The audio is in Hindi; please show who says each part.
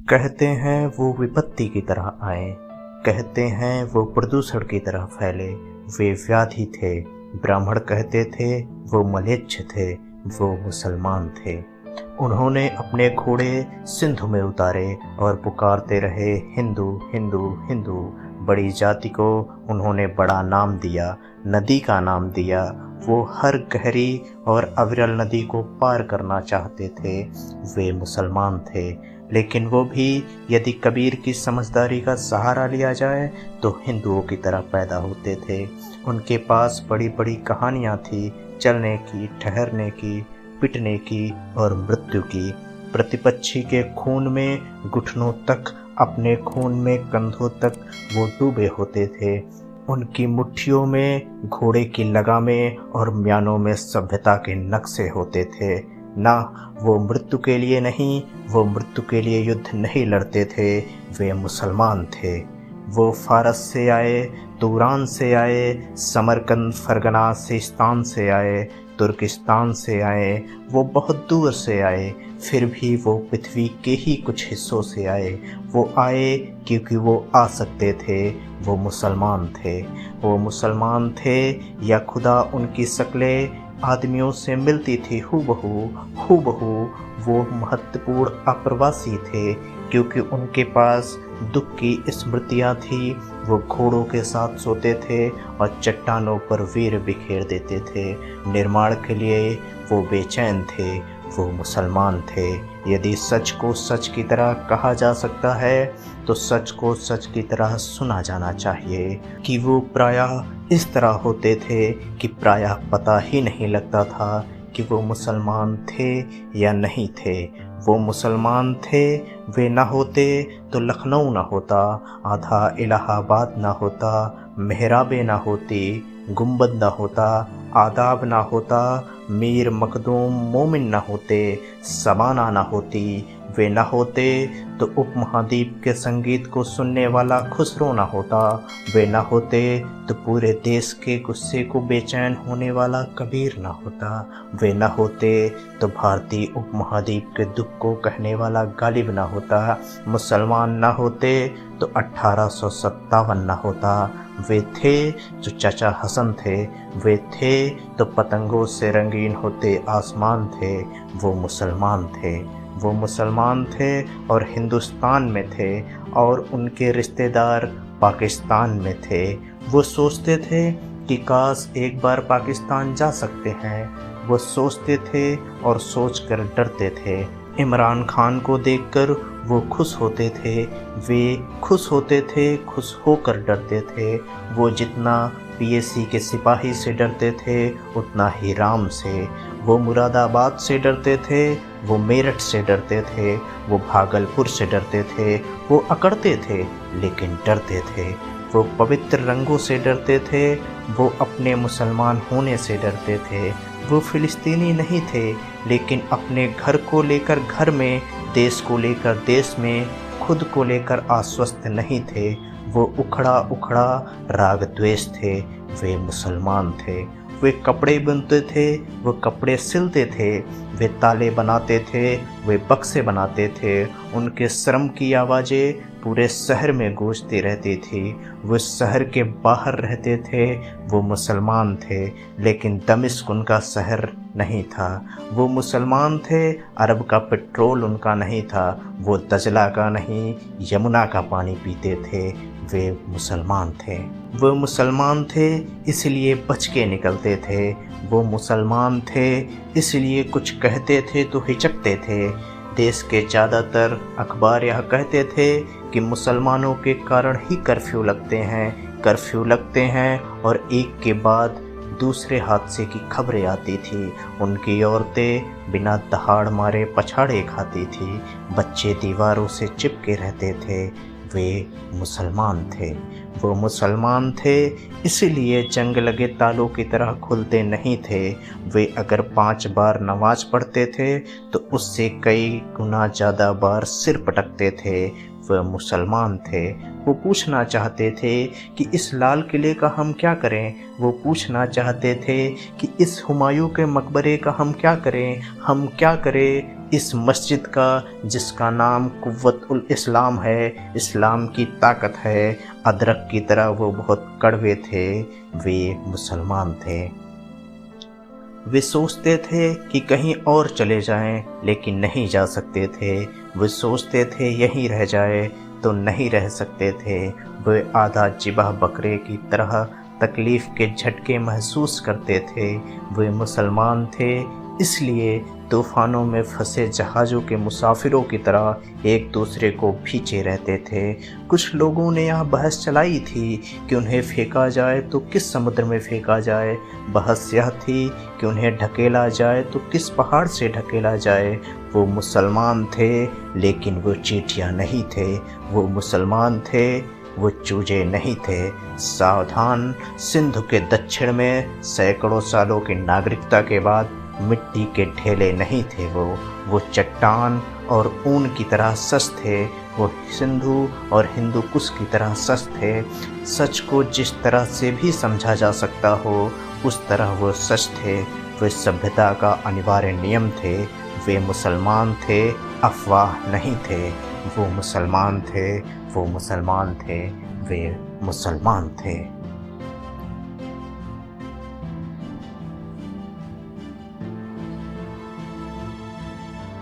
Speaker 1: कहते हैं वो विपत्ति की तरह आए, कहते हैं वो प्रदूषण की तरह फैले। वे व्याधि थे, ब्राह्मण कहते थे, वो मलेच्छ थे, वो मुसलमान थे। उन्होंने अपने घोड़े सिंधु में उतारे और पुकारते रहे, हिंदू हिंदू हिंदू। बड़ी जाति को उन्होंने बड़ा नाम दिया, नदी का नाम दिया। वो हर गहरी और अविरल नदी को पार करना चाहते थे। वे मुसलमान थे, लेकिन वो भी यदि कबीर की समझदारी का सहारा लिया जाए तो हिंदुओं की तरह पैदा होते थे। उनके पास बड़ी बड़ी कहानियाँ थी, चलने की, ठहरने की, पिटने की और मृत्यु की। प्रतिपक्षी के खून में घुटनों तक, अपने खून में कंधों तक वो डूबे होते थे। उनकी मुट्ठियों में घोड़े की लगामें और म्यानों में सभ्यता के नक्शे होते थे। ना वो मृत्यु के लिए नहीं, वो मृत्यु के लिए युद्ध नहीं लड़ते थे। वे मुसलमान थे। वो फारस से आए, तुरान से आए, समरकंद, फरगना, सिस्तान से आए, तुर्किस्तान से आए। वो बहुत दूर से आए, फिर भी वो पृथ्वी के ही कुछ हिस्सों से आए। वो आए क्योंकि वो आ सकते थे। वो मुसलमान थे। वो मुसलमान थे या खुदा उनकी शक्लें आदमियों से मिलती थी हूबहू। वो महत्वपूर्ण अप्रवासी थे क्योंकि उनके पास दुख की स्मृतियाँ थी। वो घोड़ों के साथ सोते थे और चट्टानों पर वीर बिखेर देते थे। निर्माण के लिए वो बेचैन थे। वो मुसलमान थे। यदि सच को सच की तरह कहा जा सकता है तो सच को सच की तरह सुना जाना चाहिए कि वो प्रायः इस तरह होते थे कि प्रायः पता ही नहीं लगता था कि वो मुसलमान थे या नहीं थे। वो मुसलमान थे। वे ना होते तो लखनऊ ना होता, आधा इलाहाबाद ना होता, मेहराबें ना होती, गुंबद ना होता, आदाब ना होता, मीर मखदूम मोमिन ना होते, सबाना ना होती। वे ना होते तो उपमहाद्वीप के संगीत को सुनने वाला खुसरो ना होता। वे ना होते तो पूरे देश के गुस्से को बेचैन होने वाला कबीर ना होता। वे ना होते तो भारतीय उपमहाद्वीप के दुख को कहने वाला गालिब ना होता। मुसलमान ना होते तो 1857 ना होता। वे थे जो चाचा हसन थे। वे थे तो पतंगों से रंगीन होते आसमान थे। वो मुसलमान थे। वो मुसलमान थे और हिंदुस्तान में थे और उनके रिश्तेदार पाकिस्तान में थे। वो सोचते थे कि काश एक बार पाकिस्तान जा सकते हैं। वो सोचते थे और सोचकर डरते थे। इमरान खान को देखकर वो खुश होते थे। वे खुश होते थे, खुश होकर डरते थे। वो जितना पीएसी के सिपाही से डरते थे उतना ही राम से। वो मुरादाबाद से डरते थे, वो मेरठ से डरते थे, वो भागलपुर से डरते थे। वो अकड़ते थे लेकिन डरते थे। वो पवित्र रंगों से डरते थे, वो अपने मुसलमान होने से डरते थे। वो फिलिस्तीनी नहीं थे लेकिन अपने घर को लेकर घर में, देश को लेकर देश में, खुद को लेकर आश्वस्त नहीं थे। वो उखड़ा उखड़ा राग द्वेष थे। वे मुसलमान थे। वे कपड़े बुनते थे, वो कपड़े सिलते थे। वे ताले बनाते थे, वे बक्से बनाते थे। उनके श्रम की आवाज़ें पूरे शहर में गूंजती रहती थी। वो शहर के बाहर रहते थे। वो मुसलमान थे लेकिन दमिश्क उनका शहर नहीं था। वो मुसलमान थे, अरब का पेट्रोल उनका नहीं था। वो दजला का नहीं, यमुना का पानी पीते थे। वे मुसलमान थे। वो मुसलमान थे इसलिए बच के निकलते थे। वो मुसलमान थे इसलिए कुछ कहते थे तो हिचकते थे। देश के ज़्यादातर अखबार यह कहते थे कि मुसलमानों के कारण ही कर्फ्यू लगते हैं और एक के बाद दूसरे हादसे की खबरें आती थी। उनकी औरतें बिना दहाड़ मारे पछाड़े खाती थी। बच्चे दीवारों से चिपके रहते थे। वे मुसलमान थे। वो मुसलमान थे इसलिए जंग लगे तालों की तरह खुलते नहीं थे। वे अगर 5 बार नमाज पढ़ते थे तो उससे कई गुना ज़्यादा बार सिर पटकते थे। वह मुसलमान थे। वो पूछना चाहते थे कि इस लाल किले का हम क्या करें। वो पूछना चाहते थे कि इस हुमायूं के मकबरे का हम क्या करें। हम क्या करें इस मस्जिद का जिसका नाम कुव्वत उल इस्लाम है, इस्लाम की ताकत है। अदरक की तरह वो बहुत कड़वे थे। वे मुसलमान थे। वे सोचते थे कि कहीं और चले जाएं, लेकिन नहीं जा सकते थे। वे सोचते थे यहीं रह जाए तो नहीं रह सकते थे। वे आधा जिबा बकरे की तरह तकलीफ़ के झटके महसूस करते थे। वे मुसलमान थे, इसलिए तूफ़ानों में फंसे जहाज़ों के मुसाफिरों की तरह एक दूसरे को भींचे रहते थे। कुछ लोगों ने यहाँ बहस चलाई थी कि उन्हें फेंका जाए तो किस समुद्र में फेंका जाए। बहस यह थी कि उन्हें ढकेला जाए तो किस पहाड़ से ढकेला जाए। वो मुसलमान थे, लेकिन वो चींटियाँ नहीं थे। वो मुसलमान थे, वो चूजे नहीं थे। सावधान, सिंधु के दक्षिण में सैकड़ों सालों की नागरिकता के बाद मिट्टी के ढेले नहीं थे। वो चट्टान और ऊन की तरह सच थे। वो सिंधु और हिंदू कुश की तरह सच थे। सच को जिस तरह से भी समझा जा सकता हो उस तरह वो सच थे। वे सभ्यता का अनिवार्य नियम थे। वे मुसलमान थे, अफवाह नहीं थे। वो मुसलमान थे, वो मुसलमान थे, वे मुसलमान थे।